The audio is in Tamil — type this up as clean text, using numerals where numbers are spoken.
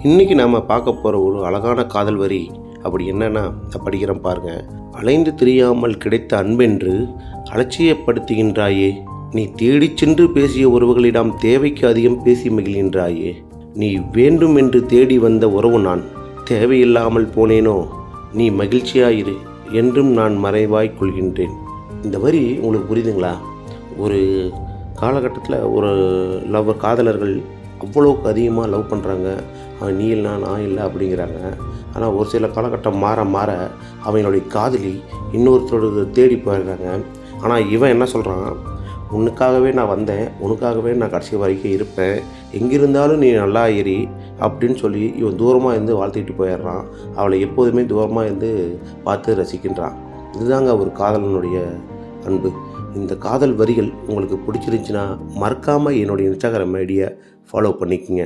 இன்றைக்கி நாம் பார்க்க போகிற ஒரு அழகான காதல் வரி அப்படி என்னென்னா படிக்கிறேன் பாருங்கள். அலைந்து தெரியாமல் கிடைத்த அன்பென்று அலட்சியப்படுத்துகின்றாயே, நீ தேடிச் சென்று பேசிய உறவுகளிடம் தேவைக்கு அதிகம் பேசி மகிழ்கின்றாயே. நீ வேண்டும் என்று தேடி வந்த உறவு நான், தேவையில்லாமல் போனேனோ, நீ மகிழ்ச்சியாயிரு என்றும் நான் மறைவாய் கொள்கின்றேன். இந்த வரி உங்களுக்கு புரியுதுங்களா? ஒரு காலகட்டத்தில் ஒரு காதலர்கள் அவ்வளோக்கு அதிகமாக லவ் பண்ணுறாங்க. அவன் நீ இல்லை நான் இல்லை அப்படிங்கிறாங்க. ஆனால் ஒரு சில காலகட்டம் மாற மாற அவங்களுடைய காதலி இன்னொருத்தரோட தேடி போயிடுறாங்க. ஆனால் இவன் என்ன சொல்கிறான், உனக்காகவே நான் வந்தேன், உனக்காகவே நான் கடைசி வரைக்கும் இருப்பேன், எங்கிருந்தாலும் நீ நல்லா ஏறி அப்படின்னு சொல்லி இவன் தூரமாக இருந்து வாழ்த்திட்டு போயிடுறான். அவளை எப்போதுமே தூரமாக இருந்து பார்த்து ரசிக்கின்றான். இதுதாங்க ஒரு காதலனுடைய அன்பு. இந்த காதல் வரிகள் உங்களுக்கு பிடிச்சிருந்துச்சின்னா மறக்காமல் என்னுடைய இன்ஸ்டாகிராம் ஐடியை ஃபாலோ பண்ணிக்கோங்க.